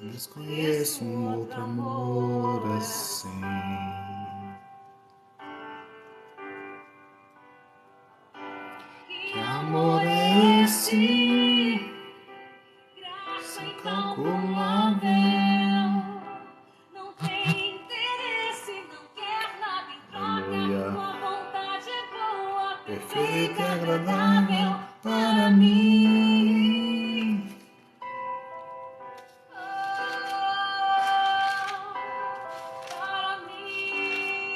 Desconheço um outro amor assim. Que amor é esse? Incalculável. Não tem interesse, não quer nada em Aleluia. troca. Tua vontade é boa, Perfeita e agradável para mim. Para mim.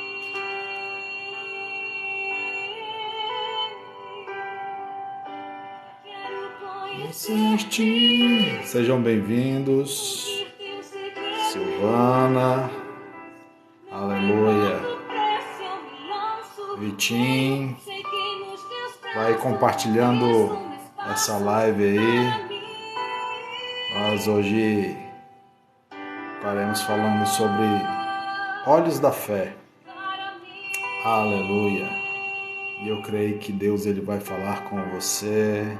Quero Conhecer-te. Sejam bem-vindos, teu segredo. Silvana. Aleluia. Do preço eu me lanço. Vitinho, Sei que nos teus braços vai compartilhando essa live aí. para mim. Nós hoje estaremos falando sobre olhos da fé. Para mim. Aleluia. E eu creio que Deus ele vai falar com você,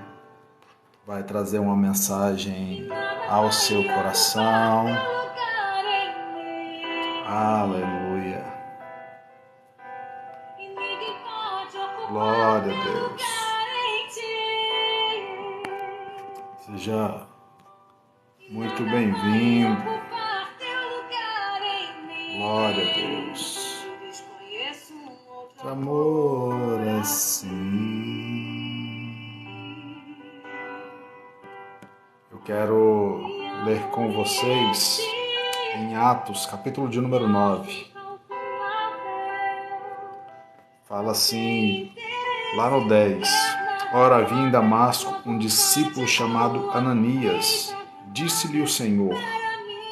vai trazer uma mensagem ao seu coração. Lugar em mim. Aleluia. E ninguém pode ocupar Glória a teu Deus. lugar em ti. Seja muito Nada bem-vindo. vai ocupar teu lugar em mim. Glória a Deus. Desconheço um outro Amor assim. Eu quero ler com vocês em Atos, capítulo de número 9. Fala assim, lá no 10. Ora, havia em Damasco um discípulo chamado Ananias. Disse-lhe o Senhor,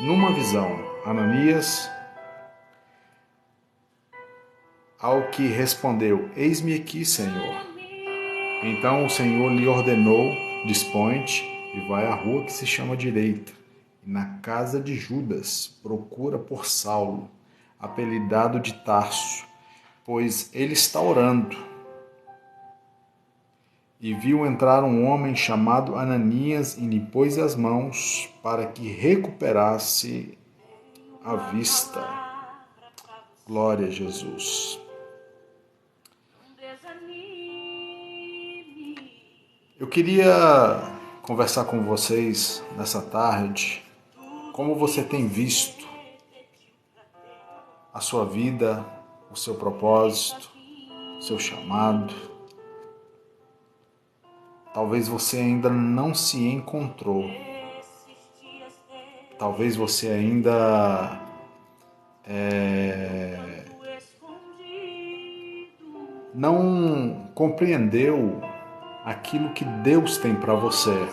numa visão, Ananias, ao que respondeu, eis-me aqui, Senhor. Então o Senhor lhe ordenou, dispõe-te e vai à rua que se chama Direita, e na casa de Judas procura por Saulo, apelidado de Tarso, pois ele está orando. E viu entrar um homem chamado Ananias e lhe pôs as mãos para que recuperasse a vista. Glória a Jesus. Eu queria conversar com vocês nessa tarde, como você tem visto a sua vida, o seu propósito, o seu chamado. Talvez você ainda não se encontrou. Talvez você ainda não compreendeu aquilo que Deus tem para você.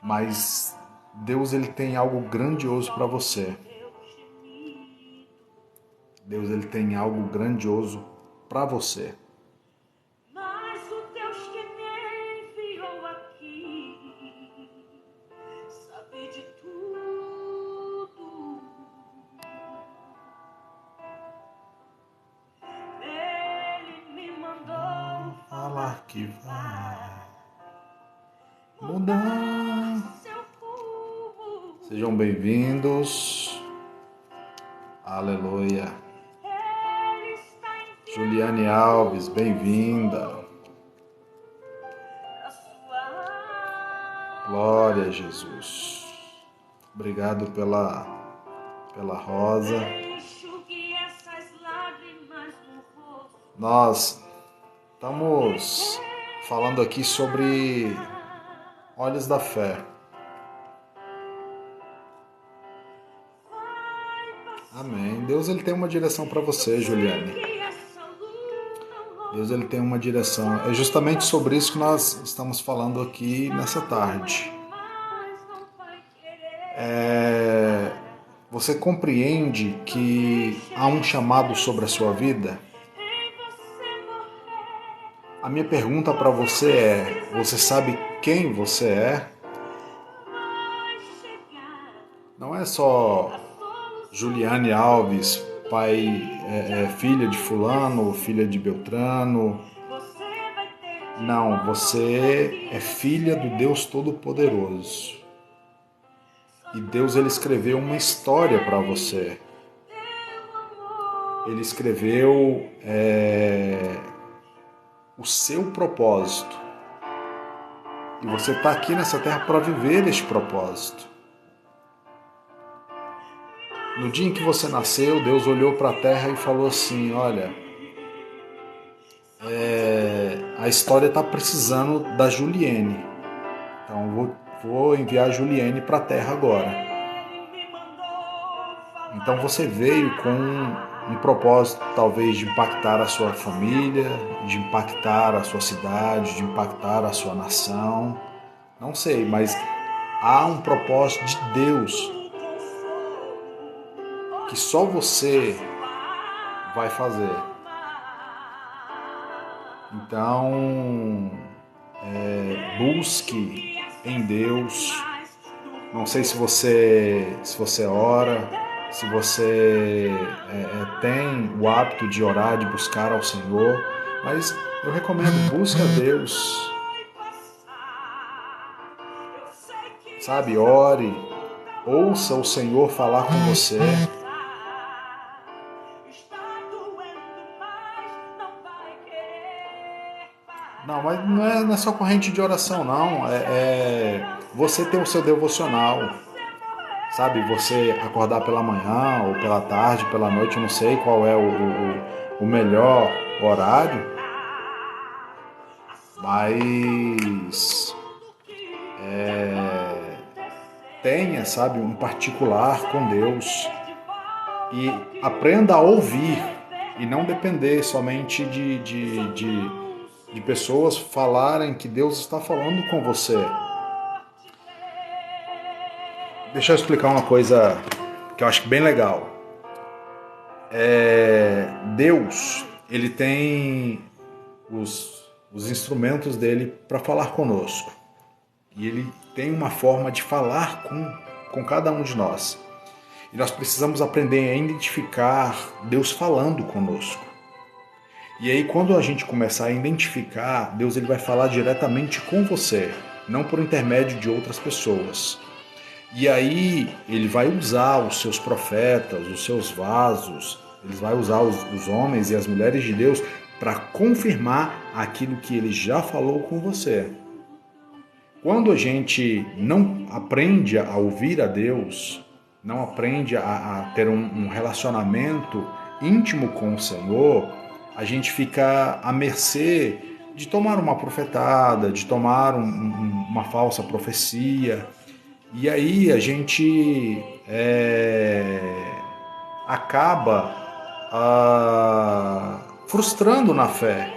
Mas Deus ele tem algo grandioso para você. Deus ele tem algo grandioso para você. Mas o Deus que me enviou aqui sabe de tudo. Ele me mandou Falar que vai mudar. seu povo. Sejam bem-vindos. Aleluia. Ele está enviando Juliane Alves, bem-vinda. a sua Glória a Jesus. Obrigado pela rosa. enxugue essas lágrimas no rosto. Nós estamos falando aqui sobre olhos da fé. Amém. Deus ele tem uma direção para você, Juliane. Deus ele tem uma direção. É justamente sobre isso que nós estamos falando aqui nessa tarde. Você compreende que há um chamado sobre a sua vida? A minha pergunta para você é: você sabe quem você é? Não é só Juliane Alves, filha de fulano, filha de Beltrano. Não, você é filha do Deus Todo-Poderoso. E Deus, ele escreveu uma história para você. Ele escreveu o seu propósito. E você está aqui nessa terra para viver este propósito. No dia em que você nasceu, Deus olhou para a terra e falou assim, olha, a história está precisando da Juliene. Então vou enviar a Juliene para a terra agora. Então você veio com um propósito talvez de impactar a sua família, de impactar a sua cidade, de impactar a sua nação. Não sei, mas há um propósito de Deus que só você vai fazer. Então, busque em Deus. Não sei se você ora, se você tem o hábito de orar, de buscar ao Senhor, mas eu recomendo, busque a Deus. Sabe, ore, ouça o Senhor falar com você. Não, mas não é só corrente de oração, não. Você ter o seu devocional. Sabe, você acordar pela manhã, ou pela tarde, pela noite, eu não sei qual é o melhor horário. Mas tenha, sabe, um particular com Deus. E aprenda a ouvir e não depender somente de pessoas falarem que Deus está falando com você. Deixa eu explicar uma coisa que eu acho bem legal. Deus, ele tem os instrumentos dele para falar conosco. E ele tem uma forma de falar com cada um de nós. E nós precisamos aprender a identificar Deus falando conosco. E aí, quando a gente começar a identificar, Deus, ele vai falar diretamente com você, não por intermédio de outras pessoas. E aí, ele vai usar os seus profetas, os seus vasos, ele vai usar os homens e as mulheres de Deus para confirmar aquilo que ele já falou com você. Quando a gente não aprende a ouvir a Deus, não aprende a ter um relacionamento íntimo com o Senhor, a gente fica à mercê de tomar uma profetada, de tomar uma falsa profecia. E aí a gente acaba frustrando na fé,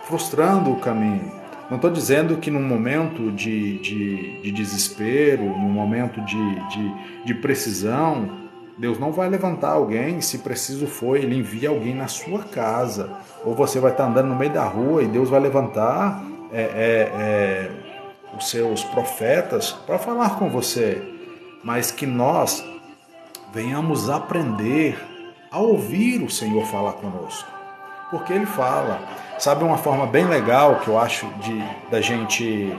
frustrando o caminho. Não estou dizendo que num momento de desespero, num momento de precisão, Deus não vai levantar alguém, se preciso for, ele envia alguém na sua casa. Ou você vai estar andando no meio da rua e Deus vai levantar os seus profetas para falar com você. Mas que nós venhamos aprender a ouvir o Senhor falar conosco. Porque ele fala. Sabe uma forma bem legal que eu acho da gente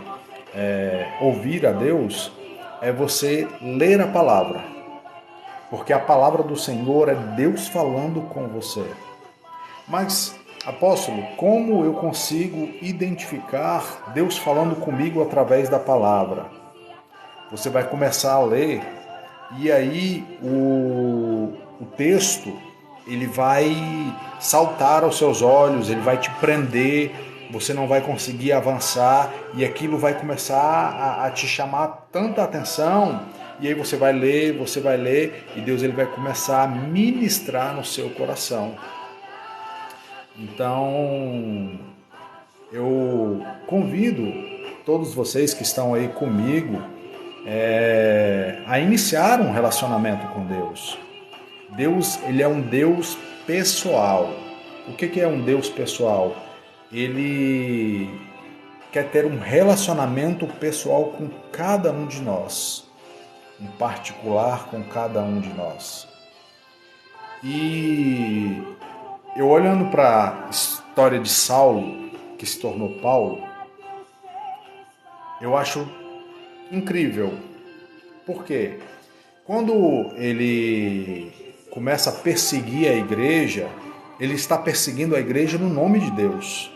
ouvir a Deus? É você ler a palavra. Porque a palavra do Senhor é Deus falando com você. Mas, apóstolo, como eu consigo identificar Deus falando comigo através da palavra? Você vai começar a ler e aí o texto ele vai saltar aos seus olhos, ele vai te prender, você não vai conseguir avançar e aquilo vai começar a te chamar tanta atenção. E aí você vai ler e Deus ele vai começar a ministrar no seu coração. Então, eu convido todos vocês que estão aí comigo a iniciar um relacionamento com Deus. Deus, ele é um Deus pessoal. O que é um Deus pessoal? Ele quer ter um relacionamento pessoal com cada um de nós. Em particular com cada um de nós. E eu olhando para a história de Saulo, que se tornou Paulo, eu acho incrível. Por quê? Quando ele começa a perseguir a igreja, ele está perseguindo a igreja no nome de Deus.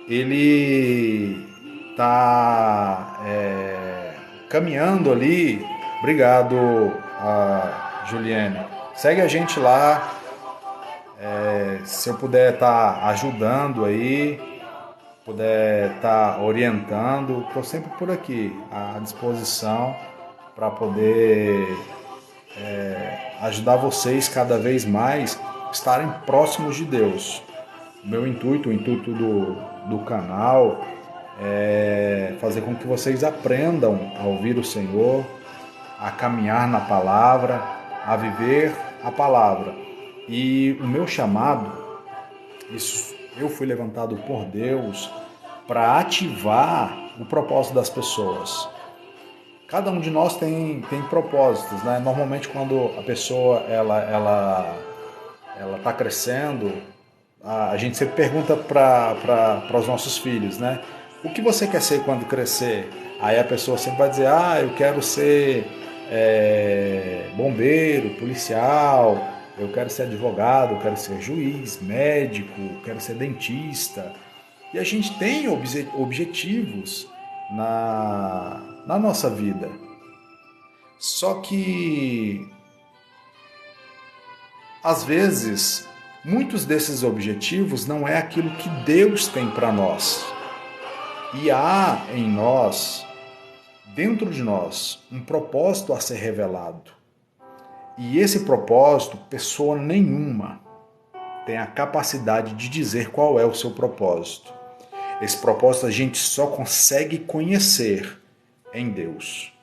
Ele está caminhando ali. Obrigado, Juliane. Segue a gente lá. Se eu puder estar ajudando aí, puder estar orientando, estou sempre por aqui, à disposição para poder ajudar vocês cada vez mais estarem próximos de Deus. O meu intuito, o intuito do canal é fazer com que vocês aprendam a ouvir o Senhor, a caminhar na palavra, a viver a palavra. E o meu chamado, eu fui levantado por Deus para ativar o propósito das pessoas. Cada um de nós tem propósitos, né? Normalmente quando a pessoa ela está crescendo, a gente sempre pergunta para os nossos filhos, né? O que você quer ser quando crescer? Aí a pessoa sempre vai dizer, eu quero ser bombeiro, policial, eu quero ser advogado, eu quero ser juiz, médico, eu quero ser dentista. E a gente tem objetivos na nossa vida. Só que, às vezes, muitos desses objetivos não é aquilo que Deus tem para nós. E há em nós, dentro de nós, um propósito a ser revelado. E esse propósito, pessoa nenhuma tem a capacidade de dizer qual é o seu propósito. Esse propósito a gente só consegue conhecer em Deus.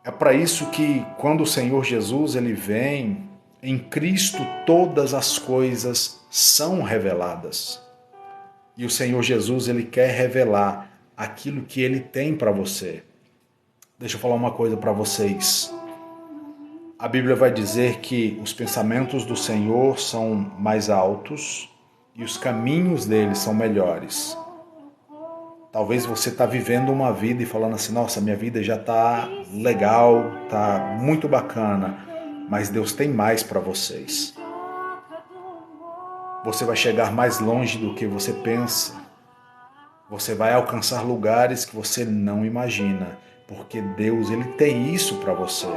É para isso que quando o Senhor Jesus ele vem, em Cristo todas as coisas são reveladas. E o Senhor Jesus ele quer revelar aquilo que ele tem para você. Deixa eu falar uma coisa para vocês. A Bíblia vai dizer que os pensamentos do Senhor são mais altos e os caminhos dele são melhores. Talvez você está vivendo uma vida e falando assim, nossa, minha vida já está legal, está muito bacana, mas Deus tem mais para vocês. Você vai chegar mais longe do que você pensa. Você vai alcançar lugares que você não imagina, porque Deus ele tem isso para você.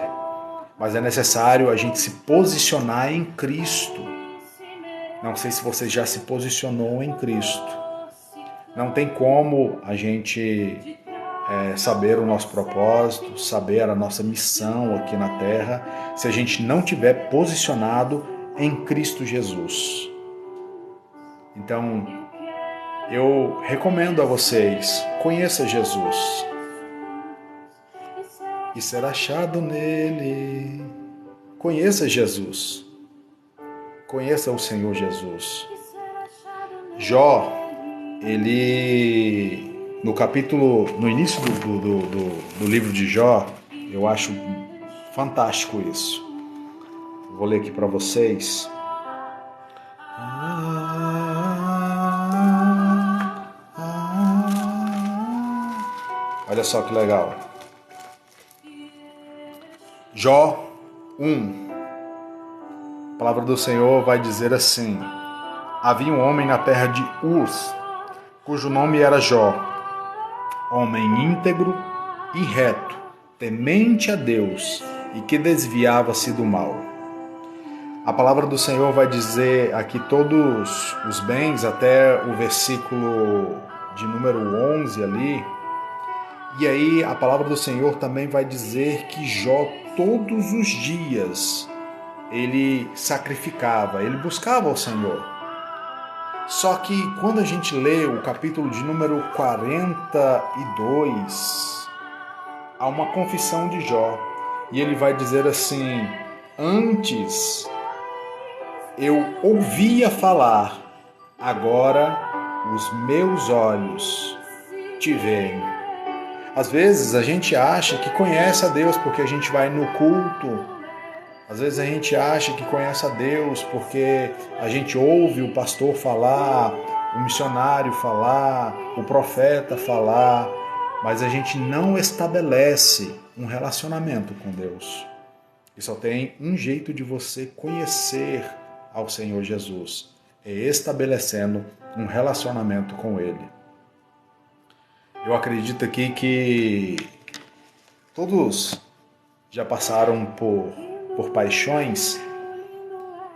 Mas é necessário a gente se posicionar em Cristo. Não sei se você já se posicionou em Cristo. Não tem como a gente saber o nosso propósito, saber a nossa missão aqui na Terra, se a gente não tiver posicionado em Cristo Jesus. Então, eu recomendo a vocês, conheça Jesus e ser achado nele. Conheça Jesus. Conheça o Senhor Jesus. Jó, ele, no início do livro de Jó, eu acho fantástico isso. Vou ler aqui para vocês. Olha só que legal. Jó 1. A palavra do Senhor vai dizer assim: havia um homem na terra de Uz, cujo nome era Jó, homem íntegro e reto, temente a Deus e que desviava-se do mal. A palavra do Senhor vai dizer aqui todos os bens, até o versículo de número 11 ali. E aí a palavra do Senhor também vai dizer que Jó todos os dias ele sacrificava, ele buscava ao Senhor. Só que quando a gente lê o capítulo de número 42, há uma confissão de Jó. E ele vai dizer assim: antes eu ouvia falar, agora os meus olhos te veem. Às vezes a gente acha que conhece a Deus porque a gente vai no culto. Às vezes a gente acha que conhece a Deus porque a gente ouve o pastor falar, o missionário falar, o profeta falar. mas a gente não estabelece um relacionamento com Deus. E só tem um jeito de você conhecer ao Senhor Jesus, é estabelecendo um relacionamento com Ele. Eu acredito aqui que todos já passaram por paixões,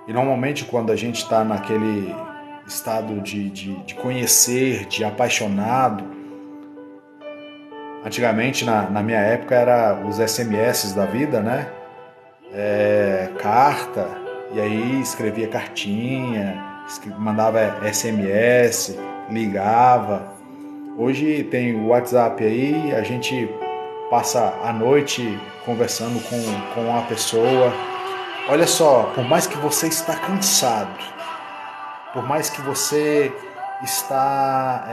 e normalmente quando a gente está naquele estado de conhecer, de apaixonado, antigamente na minha época era os SMS da vida, né? Carta, e aí escrevia cartinha, mandava SMS, ligava. Hoje tem o WhatsApp aí, a gente passa a noite conversando com a pessoa. Olha só, por mais que você está cansado, por mais que você está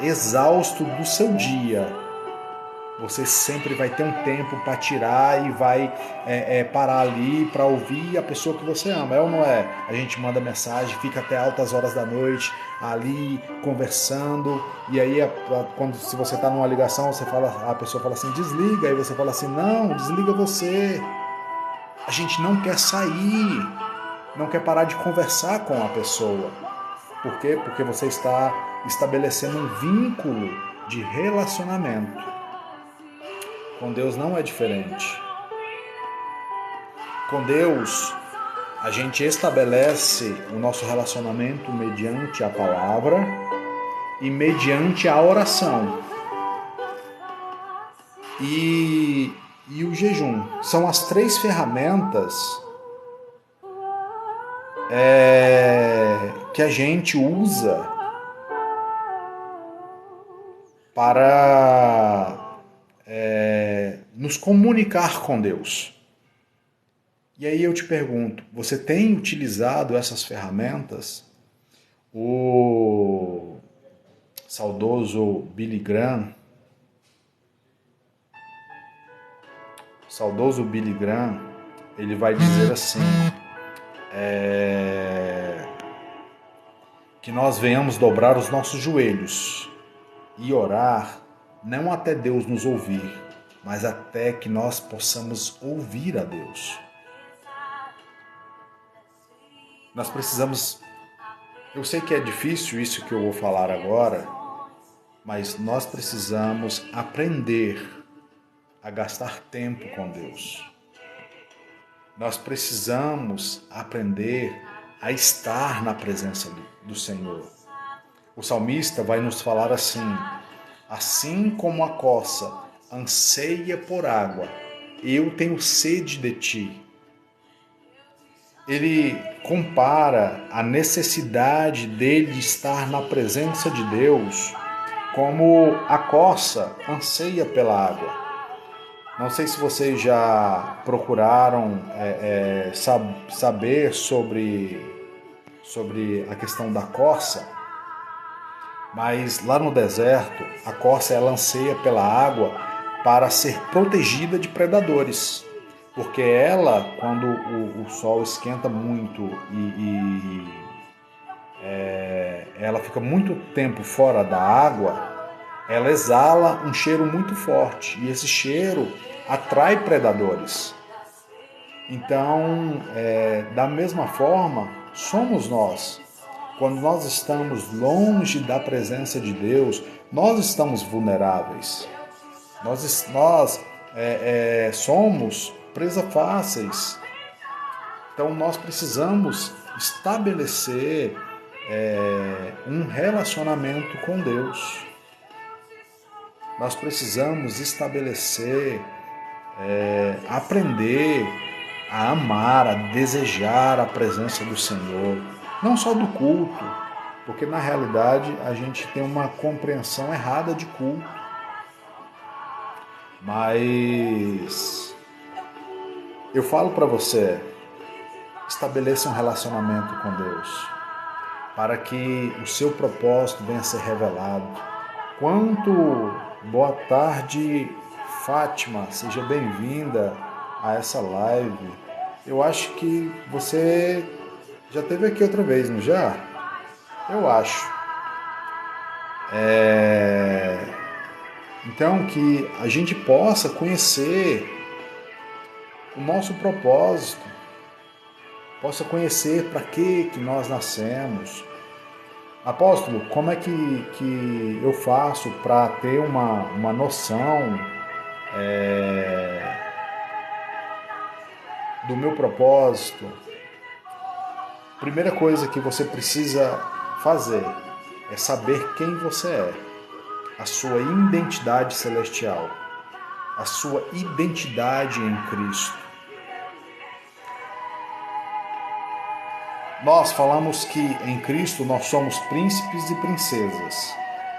exausto do seu dia, você sempre vai ter um tempo para tirar e vai parar ali para ouvir a pessoa que você ama. É ou não é? A gente manda mensagem, fica até altas horas da noite ali conversando, e aí se você está numa ligação, a pessoa fala assim, desliga, aí você fala assim, não, desliga você. A gente não quer sair, não quer parar de conversar com a pessoa. Por quê? Porque você está estabelecendo um vínculo de relacionamento. Com Deus não é diferente. Com Deus, a gente estabelece o nosso relacionamento mediante a palavra e mediante a oração. E o jejum. São as 3 ferramentas que a gente usa para nos comunicar com Deus. E aí eu te pergunto, você tem utilizado essas ferramentas? O saudoso Billy Graham, ele vai dizer assim, que nós venhamos dobrar os nossos joelhos e orar, não até Deus nos ouvir, mas até que nós possamos ouvir a Deus. Nós precisamos, eu sei que é difícil isso que eu vou falar agora, mas nós precisamos aprender a gastar tempo com Deus. Nós precisamos aprender a estar na presença do Senhor. O salmista vai nos falar assim como a corça anseia por água, eu tenho sede de ti. Ele compara a necessidade dele estar na presença de Deus como a corça anseia pela água. Não sei se vocês já procuraram saber sobre a questão da corça, mas lá no deserto, a corça ela anseia pela água para ser protegida de predadores. Porque ela, quando o sol esquenta muito e ela fica muito tempo fora da água, ela exala um cheiro muito forte e esse cheiro atrai predadores. Então, da mesma forma, somos nós. Quando nós estamos longe da presença de Deus, nós estamos vulneráveis. Nós somos presa fáceis. Então, nós precisamos estabelecer um relacionamento com Deus. Nós precisamos estabelecer, aprender a amar, a desejar a presença do Senhor. Não só do culto, porque na realidade a gente tem uma compreensão errada de culto. Mas eu falo para você, estabeleça um relacionamento com Deus, para que o seu propósito venha a ser revelado. Boa tarde, Fátima, seja bem-vinda a essa live. Eu acho que você já esteve aqui outra vez, não já? Eu acho. Então, que a gente possa conhecer o nosso propósito, possa conhecer para que nós nascemos. Apóstolo, como é que eu faço para ter uma noção do meu propósito? Primeira coisa que você precisa fazer é saber quem você é, a sua identidade celestial, a sua identidade em Cristo. Nós falamos que em Cristo nós somos príncipes e princesas.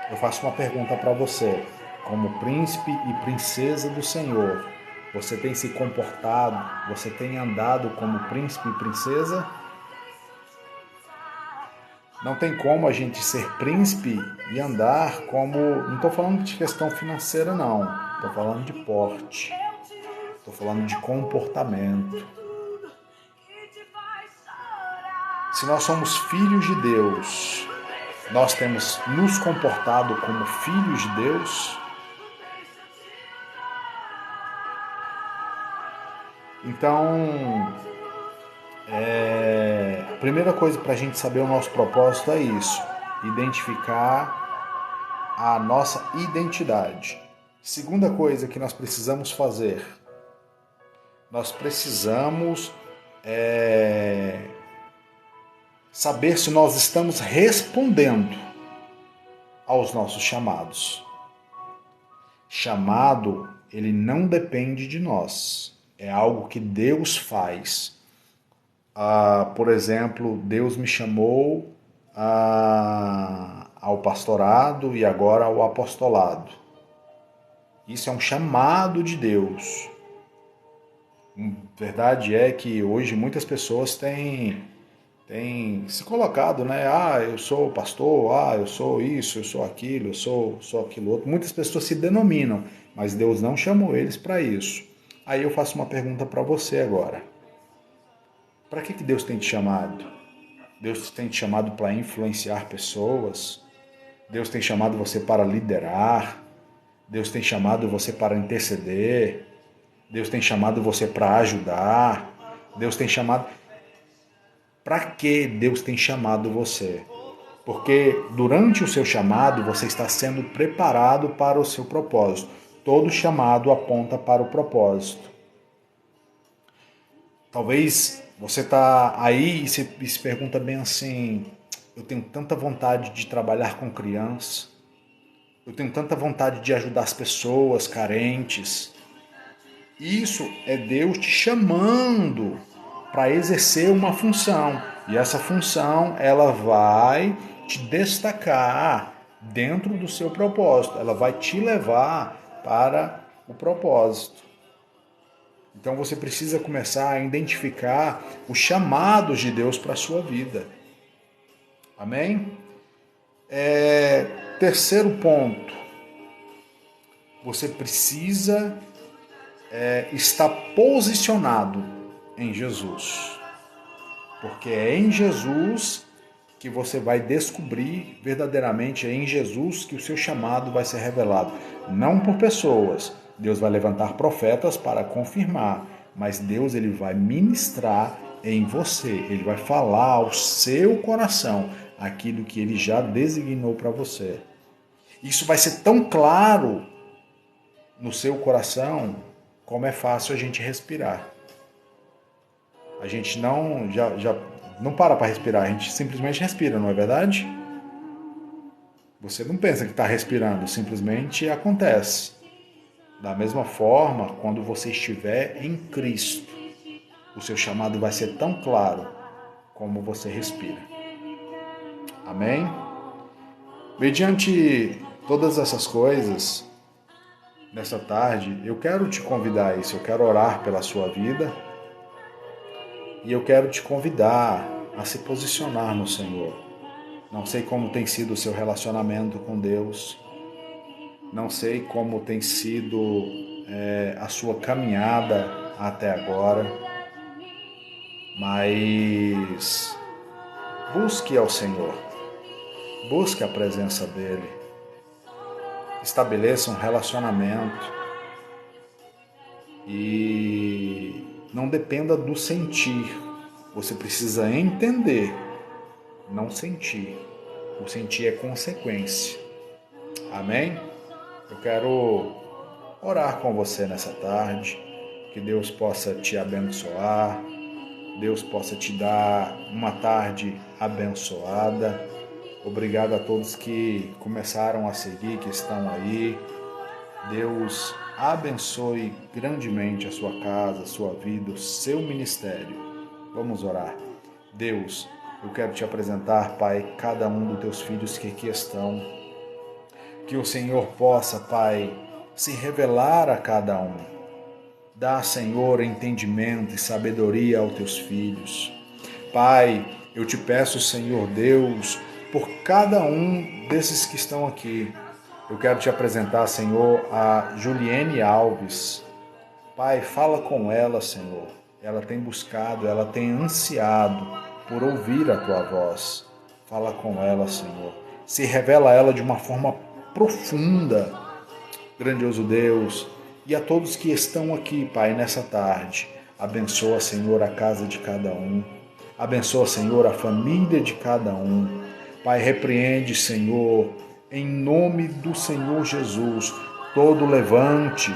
Eu faço uma pergunta para você. Como príncipe e princesa do Senhor, você tem se comportado, você tem andado como príncipe e princesa? Não tem como a gente ser príncipe e andar como... Não estou falando de questão financeira, não. Estou falando de porte. Estou falando de comportamento. Se nós somos filhos de Deus, nós temos nos comportado como filhos de Deus? Então, a primeira coisa para a gente saber o nosso propósito é isso: identificar a nossa identidade. Segunda coisa que nós precisamos fazer, nós precisamos saber se nós estamos respondendo aos nossos chamados. Chamado, ele não depende de nós. É algo que Deus faz. Por exemplo, Deus me chamou ao pastorado e agora ao apostolado. Isso é um chamado de Deus. Verdade é que hoje muitas pessoas têm se colocado, né? Eu sou pastor, eu sou isso, eu sou aquilo, eu sou aquilo outro. Muitas pessoas se denominam, mas Deus não chamou eles para isso. Aí eu faço uma pergunta para você agora. Para que Deus tem te chamado? Deus tem te chamado para influenciar pessoas? Deus tem chamado você para liderar? Deus tem chamado você para interceder? Deus tem chamado você para ajudar? Deus tem chamado... Para que Deus tem chamado você? Porque durante o seu chamado você está sendo preparado para o seu propósito. Todo chamado aponta para o propósito. Talvez você está aí e se pergunta bem assim: eu tenho tanta vontade de trabalhar com crianças, eu tenho tanta vontade de ajudar as pessoas carentes. Isso é Deus te chamando para exercer uma função. E essa função, ela vai te destacar dentro do seu propósito. Ela vai te levar para o propósito. Então você precisa começar a identificar os chamados de Deus para a sua vida. Amém? Terceiro ponto. Você precisa estar posicionado em Jesus. Porque é em Jesus que você vai descobrir verdadeiramente, é em Jesus que o seu chamado vai ser revelado. Não por pessoas. Deus vai levantar profetas para confirmar, mas Deus ele vai ministrar em você. Ele vai falar ao seu coração aquilo que ele já designou para você. Isso vai ser tão claro no seu coração como é fácil a gente respirar. A gente não para respirar, a gente simplesmente respira, não é verdade? Você não pensa que está respirando, simplesmente acontece. Da mesma forma, quando você estiver em Cristo, o seu chamado vai ser tão claro como você respira. Amém? Mediante todas essas coisas, nessa tarde, eu quero te convidar a isso, eu quero orar pela sua vida e eu quero te convidar a se posicionar no Senhor. Não sei como tem sido o seu relacionamento com Deus, não sei como tem sido a sua caminhada até agora, mas busque ao Senhor, busque a presença dEle. estabeleça um relacionamento e não dependa do sentir. Você precisa entender, não sentir. O sentir é consequência. Amém? Eu quero orar com você nessa tarde, que Deus possa te abençoar, Deus possa te dar uma tarde abençoada. Obrigado a todos que começaram a seguir, que estão aí. Deus abençoe grandemente a sua casa, a sua vida, o seu ministério. Vamos orar. Deus, eu quero te apresentar, Pai, cada um dos teus filhos que aqui estão. Que o Senhor possa, Pai, se revelar a cada um. Dá, Senhor, entendimento e sabedoria aos teus filhos. Pai, eu te peço, Senhor Deus, por cada um desses que estão aqui. Eu quero te apresentar, Senhor, a Juliene Alves. Pai, fala com ela, Senhor. Ela tem buscado, ela tem ansiado por ouvir a tua voz. Fala com ela, Senhor. Se revela a ela de uma forma profunda, grandioso Deus. E a todos que estão aqui, Pai, nessa tarde. Abençoa, Senhor, a casa de cada um. Abençoa, Senhor, a família de cada um. Pai, repreende, Senhor, em nome do Senhor Jesus, todo levante,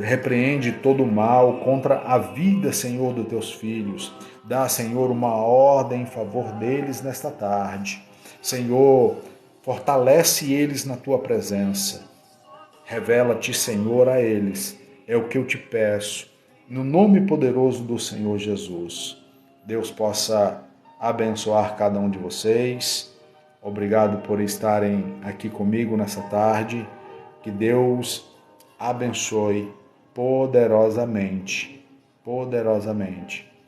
repreende todo mal contra a vida, Senhor, dos teus filhos. Dá, Senhor, uma ordem em favor deles nesta tarde. Senhor, fortalece eles na tua presença. Revela-te, Senhor, a eles. É o que eu te peço, no nome poderoso do Senhor Jesus. Deus possa abençoar cada um de vocês. Obrigado por estarem aqui comigo nessa tarde. Que Deus abençoe poderosamente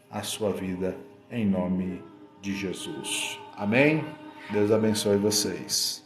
a sua vida, em nome de Jesus. Amém? Deus abençoe vocês.